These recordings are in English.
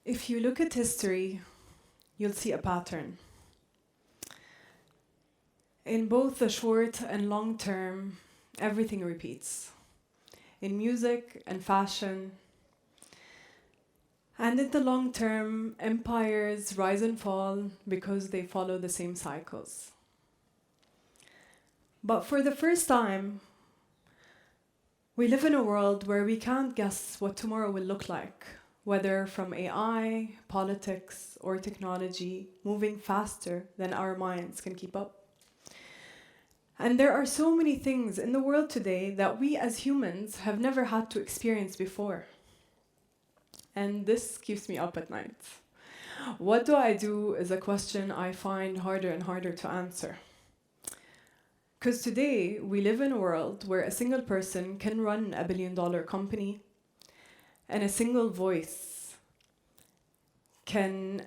If you look at history, you'll see a pattern. In both the short and long term, everything repeats. In music and fashion. And in the long term, empires rise and fall because they follow the same cycles. But for the first time, we live in a world where we can't guess what tomorrow will look like, whether from AI, politics, or technology moving faster than our minds can keep up. And there are so many things in the world today that we as humans have never had to experience before. And this keeps me up at night. What do I do is a question I find harder and harder to answer. Because today, we live in a world where a single person can run a billion-dollar company, and a single voice can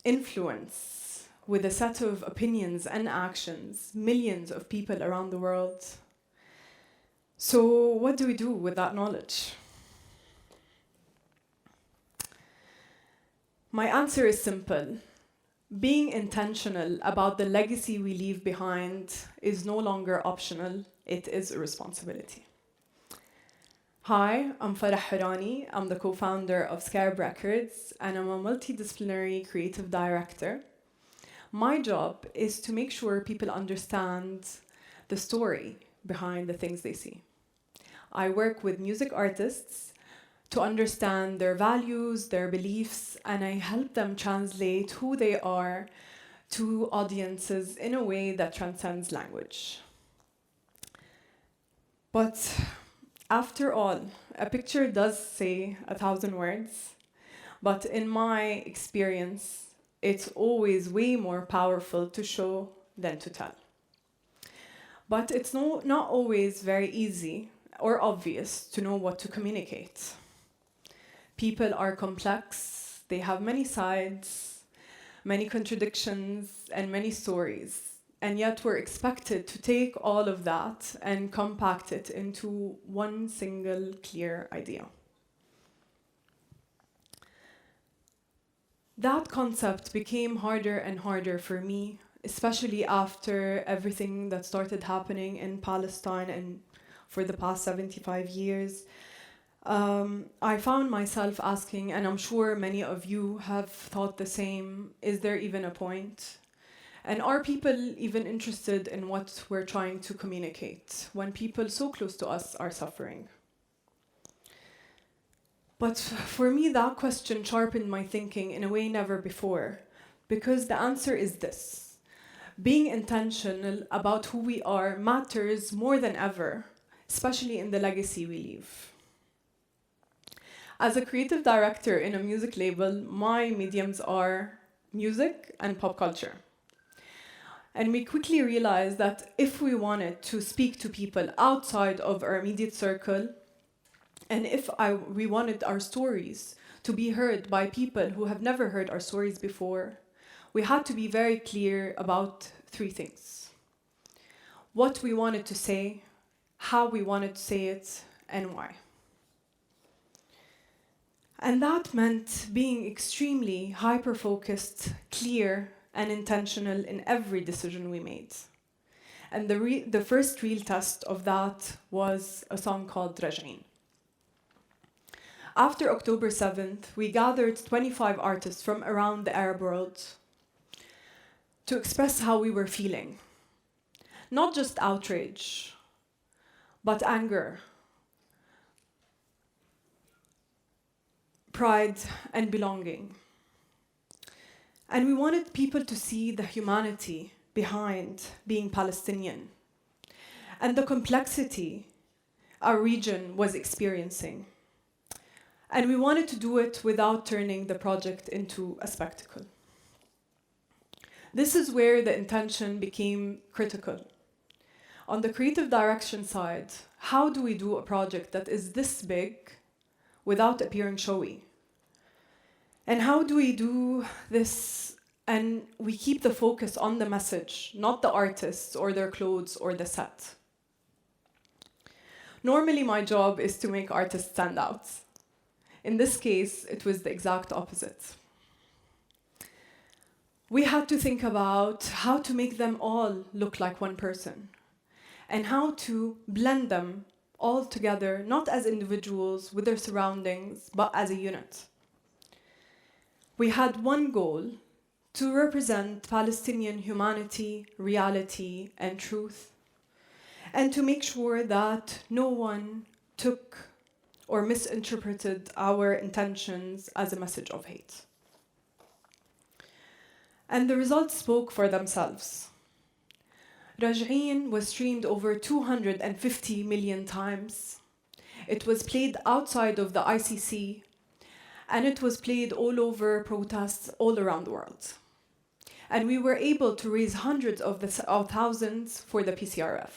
influence, with a set of opinions and actions, millions of people around the world. So what do we do with that knowledge? My answer is simple. Being intentional about the legacy we leave behind is no longer optional, it is a responsibility. Hi, I'm Farah Hourani. I'm the co-founder of Scarab Records, and I'm a multidisciplinary creative director. My job is to make sure people understand the story behind the things they see. I work with music artists to understand their values, their beliefs, and I help them translate who they are to audiences in a way that transcends language. But after all, a picture does say 1,000 words, but in my experience, it's always way more powerful to show than to tell. But it's not always very easy or obvious to know what to communicate. People are complex, they have many sides, many contradictions, and many stories. And yet we're expected to take all of that and compact it into one single clear idea. That concept became harder and harder for me, especially after everything that started happening in Palestine and for the past 75 years. I found myself asking, and I'm sure many of you have thought the same, is there even a point? And are people even interested in what we're trying to communicate when people so close to us are suffering? But for me, that question sharpened my thinking in a way never before, because the answer is this. Being intentional about who we are matters more than ever, especially in the legacy we leave. As a creative director in a music label, my mediums are music and pop culture. And we quickly realized that if we wanted to speak to people outside of our immediate circle, and if we wanted our stories to be heard by people who have never heard our stories before, we had to be very clear about three things. What we wanted to say, how we wanted to say it, and why. And that meant being extremely hyper-focused, clear, and intentional in every decision we made. And the first real test of that was a song called Rajin. After October 7th, we gathered 25 artists from around the Arab world to express how we were feeling. Not just outrage, but anger, pride, and belonging. And we wanted people to see the humanity behind being Palestinian and the complexity our region was experiencing. And we wanted to do it without turning the project into a spectacle. This is where the intention became critical. On the creative direction side, how do we do a project that is this big without appearing showy? And how do we do this and we keep the focus on the message, not the artists or their clothes or the set? Normally my job is to make artists stand out. In this case, it was the exact opposite. We had to think about how to make them all look like one person and how to blend them all together, not as individuals with their surroundings, but as a unit. We had one goal: to represent Palestinian humanity, reality, and truth, and to make sure that no one took or misinterpreted our intentions as a message of hate. And the results spoke for themselves. Rajin was streamed over 250 million times. It was played outside of the ICC, and it was played all over protests all around the world. And we were able to raise hundreds of thousands for the PCRF.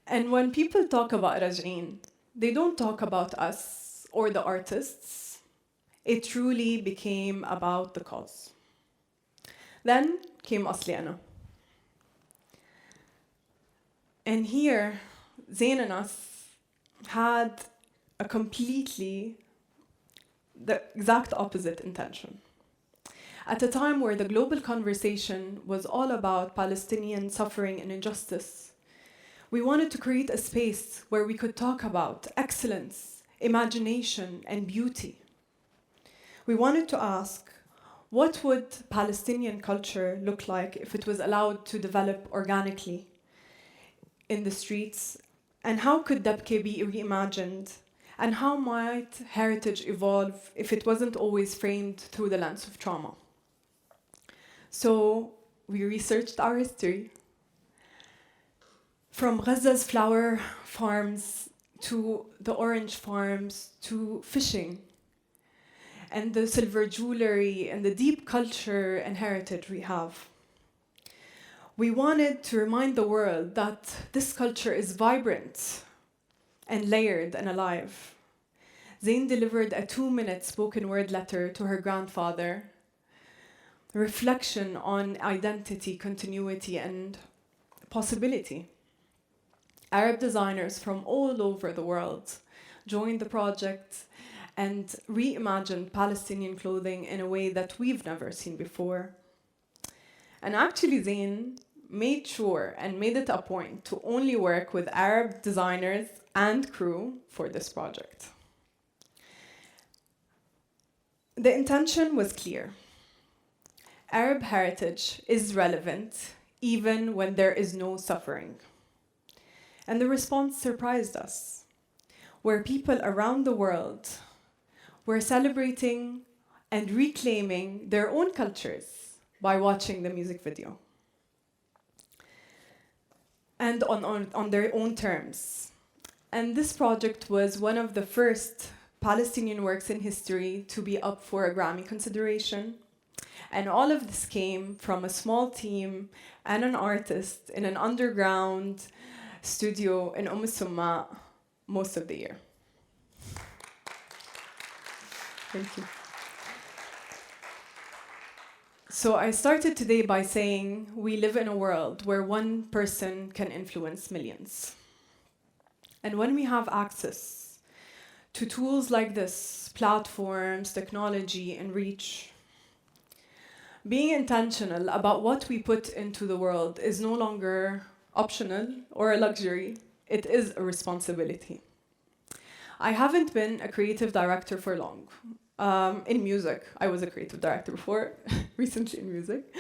And when people talk about Rajin, they don't talk about us or the artists. It truly became about the cause. Then came Asli Ana. And here, Zain and us had a completely the exact opposite intention. At a time where the global conversation was all about Palestinian suffering and injustice, we wanted to create a space where we could talk about excellence, imagination, and beauty. We wanted to ask, what would Palestinian culture look like if it was allowed to develop organically in the streets? And how could Dabke be reimagined? And how might heritage evolve if it wasn't always framed through the lens of trauma? So we researched our history, from Gaza's flower farms to the orange farms to fishing and the silver jewelry and the deep culture and heritage we have. We wanted to remind the world that this culture is vibrant and layered and alive. Zain delivered a 2-minute spoken word letter to her grandfather, reflection on identity, continuity, and possibility. Arab designers from all over the world joined the project and reimagined Palestinian clothing in a way that we've never seen before. And actually, Zain made sure and made it a point to only work with Arab designers and crew for this project. The intention was clear. Arab heritage is relevant even when there is no suffering. And the response surprised us, where people around the world were celebrating and reclaiming their own cultures by watching the music video. And on their own terms. And this project was one of the first Palestinian works in history to be up for a Grammy consideration. And all of this came from a small team and an artist in an underground studio in Summa most of the year. Thank you. So I started today by saying we live in a world where one person can influence millions. And when we have access to tools like this, platforms, technology, and reach, being intentional about what we put into the world is no longer optional or a luxury. It is a responsibility. I haven't been a creative director for long. In music, I was a creative director before, recently in music.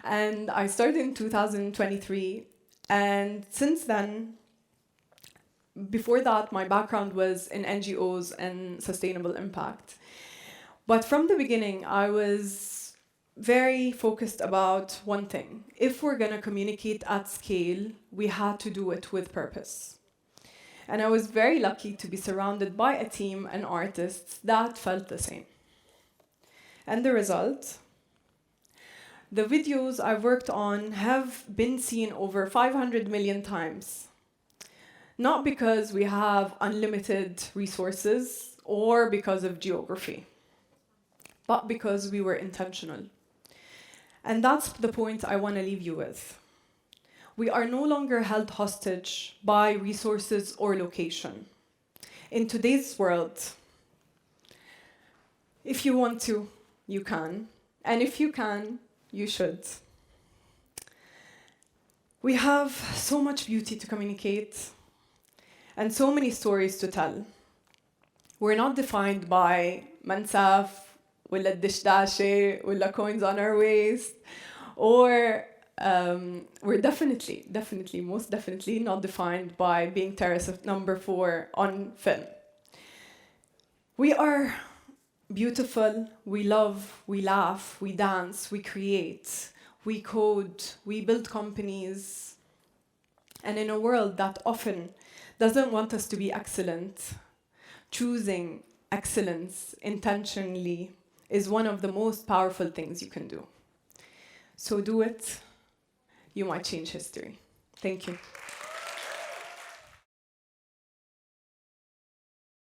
And I started in 2023. And since then, before that, my background was in NGOs and sustainable impact. But from the beginning, I was very focused about one thing. If we're going to communicate at scale, we had to do it with purpose. And I was very lucky to be surrounded by a team and artists that felt the same. And the result? The videos I've worked on have been seen over 500 million times. Not because we have unlimited resources or because of geography, but because we were intentional. And that's the point I want to leave you with. We are no longer held hostage by resources or location. In today's world, if you want to, you can. And if you can, you should. We have so much beauty to communicate and so many stories to tell. We're not defined by mansaf, ولا الدشداشة, ولا coins on our waist, or we're definitely, most definitely not defined by being terrorist number 4 on film. We are beautiful, we love, we laugh, we dance, we create, we code, we build companies. And in a world that often doesn't want us to be excellent, choosing excellence intentionally is one of the most powerful things you can do. So do it. You might change history. Thank you.